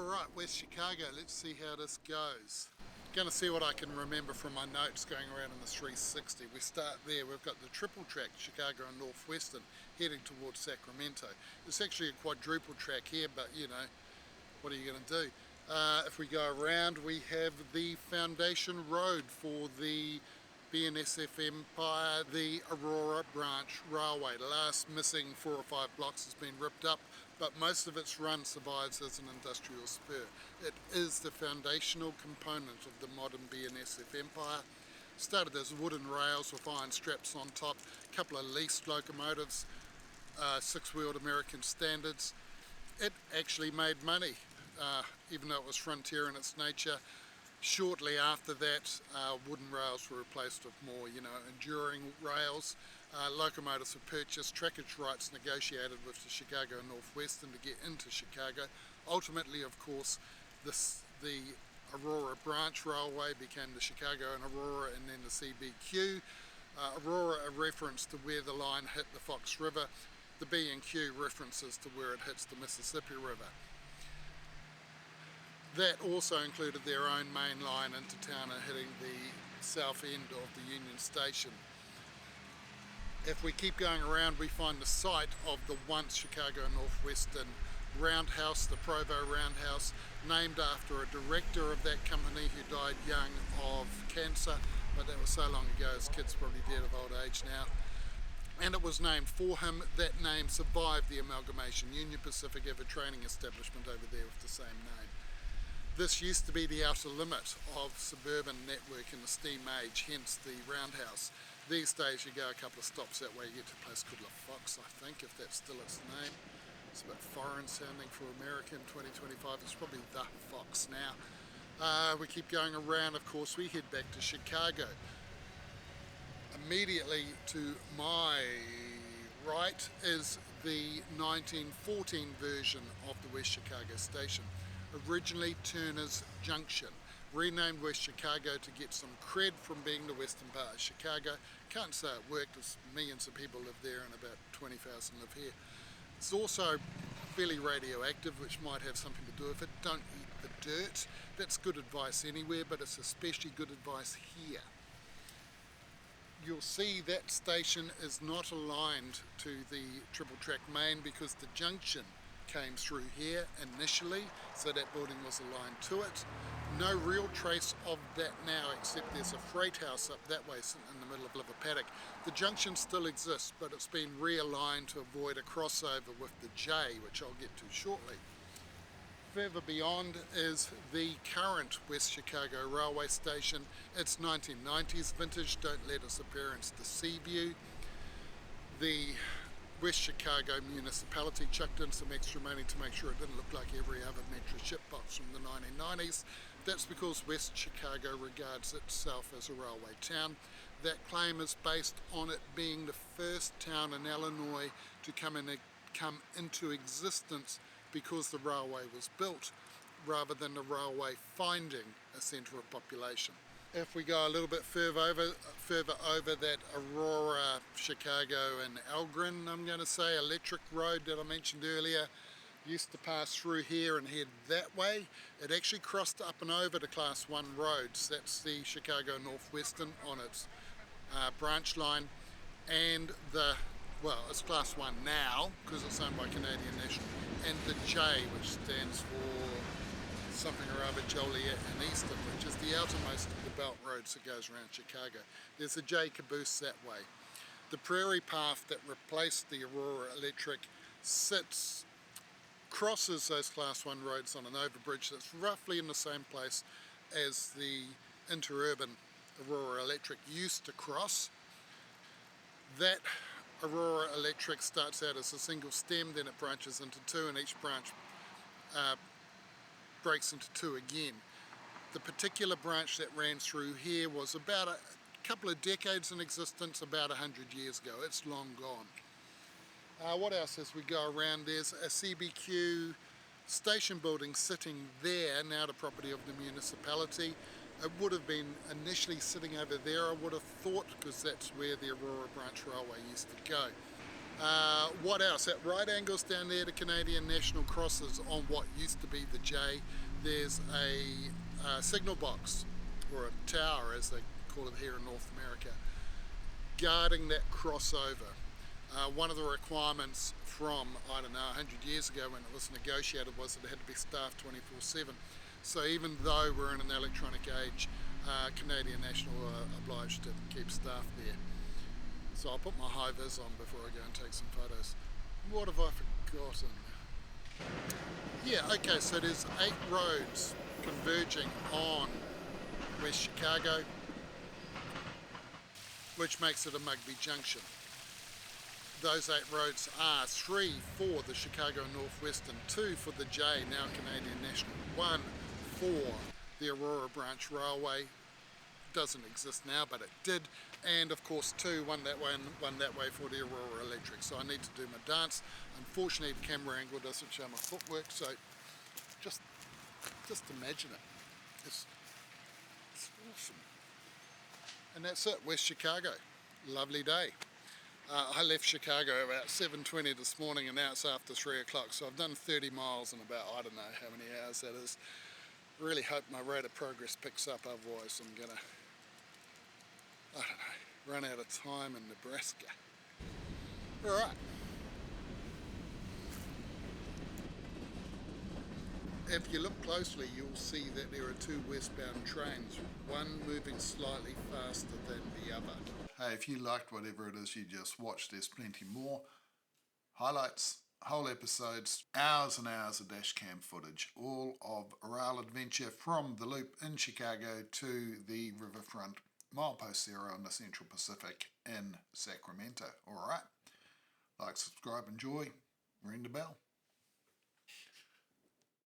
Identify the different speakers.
Speaker 1: Alright, West Chicago, let's see how this goes. Going to see what I can remember from my notes going around in the 360. We start there, we've got the triple track, Chicago and Northwestern, heading towards Sacramento. It's actually a quadruple track here, but you know, what are you going to do? If we go around, we have the foundation road for the BNSF Empire, the Aurora Branch Railway. The last missing 4 or 5 blocks has been ripped up, but most of its run survives as an industrial spur. It is the foundational component of the modern BNSF Empire. Started as wooden rails with iron straps on top, a couple of leased locomotives, 6-wheeled American standards. It actually made money, even though it was frontier in its nature. Shortly after that, wooden rails were replaced with more, enduring rails. Locomotives were purchased, trackage rights negotiated with the Chicago and Northwestern to get into Chicago. Ultimately, of course, the Aurora Branch Railway became the Chicago and Aurora, and then the CBQ. Aurora a reference to where the line hit the Fox River. The B and Q references to where it hits the Mississippi River. That also included their own main line into town and hitting the south end of the Union Station. If we keep going around, we find the site of the once Chicago and Northwestern Roundhouse, the Provo Roundhouse, named after a director of that company who died young of cancer, but that was so long ago, his kid's probably dead of old age now. And it was named for him. That name survived the amalgamation. Union Pacific have a training establishment over there with the same name. This used to be the outer limit of suburban network in the steam age, hence the roundhouse. These days you go a couple of stops that way, you get to a place called La Fox, I think, if that's still its name. It's a bit foreign sounding for America in 2025, it's probably the Fox now. We keep going around, of course, we head back to Chicago. Immediately to my right is the 1914 version of the West Chicago station. Originally Turner's Junction, renamed West Chicago to get some cred from being the western part of Chicago. Can't say it worked, as millions of people live there and about 20,000 live here. It's also fairly radioactive, which might have something to do with it. Don't eat the dirt. That's good advice anywhere, but it's especially good advice here. You'll see that station is not aligned to the triple track main because the junction came through here initially, so that building was aligned to it. No real trace of that now, except there's a freight house up that way sitting in the middle of a paddock. The junction still exists, but it's been realigned to avoid a crossover with the J, which I'll get to shortly. Further beyond is the current West Chicago Railway Station. It's 1990s vintage, don't let its appearance deceive you. The West Chicago municipality chucked in some extra money to make sure it didn't look like every other metro shitbox from the 1990s. That's because West Chicago regards itself as a railway town. That claim is based on it being the first town in Illinois to come into existence because the railway was built, rather than the railway finding a centre of population. If we go a little bit further over that Aurora, Chicago and Elgin, I'm going to say, electric road that I mentioned earlier, used to pass through here and head that way. It actually crossed up and over to Class 1 roads. That's the Chicago Northwestern on its branch line, and it's Class 1 now because it's owned by Canadian National, and the J, which stands for something or other, Joliet and Easton, which is the outermost of the belt roads that goes around Chicago. There's a J caboose that way. The Prairie Path that replaced the Aurora Electric crosses those Class 1 roads on an overbridge that's roughly in the same place as the interurban Aurora Electric used to cross. That Aurora Electric starts out as a single stem, then it branches into two, and each branch breaks into two again. The particular branch that ran through here was about a couple of decades in existence, about 100 years ago. It's long gone. What else as we go around? There's a CBQ station building sitting there, now the property of the municipality. It would have been initially sitting over there, I would have thought, because that's where the Aurora Branch Railway used to go. What else? At right angles down there, the Canadian National crosses on what used to be the J, there's a signal box, or a tower as they call it here in North America, guarding that crossover. One of the requirements from, I don't know, 100 years ago when it was negotiated was that it had to be staffed 24/7. So even though we're in an electronic age, Canadian National are obliged to keep staff there. So I'll put my high vis on before I go and take some photos. What have I forgotten? Yeah, okay, so there's 8 roads converging on West Chicago, which makes it a Mugby Junction. Those 8 roads are 3 for the Chicago Northwestern, 2 for the J, now Canadian National, 1 for the Aurora Branch Railway, doesn't exist now but it did, and of course 2, one that way and one that way for the Aurora Electric. So I need to do my dance. Unfortunately the camera angle doesn't show my footwork, so just imagine it. It's awesome. And that's it, West Chicago. Lovely day. I left Chicago about 7:20 this morning and now it's after 3 o'clock, so I've done 30 miles in about, I don't know how many hours that is. Really hope my rate of progress picks up, otherwise I'm gonna, I don't know, run out of time in Nebraska. Alright. If you look closely, you'll see that there are 2 westbound trains, one moving slightly faster than the other. Hey, if you liked whatever it is you just watched, there's plenty more. Highlights, whole episodes, hours and hours of dash cam footage, all of a rail adventure from the Loop in Chicago to the riverfront milepost there on the Central Pacific in Sacramento. Alright, like, subscribe, enjoy, ring the bell.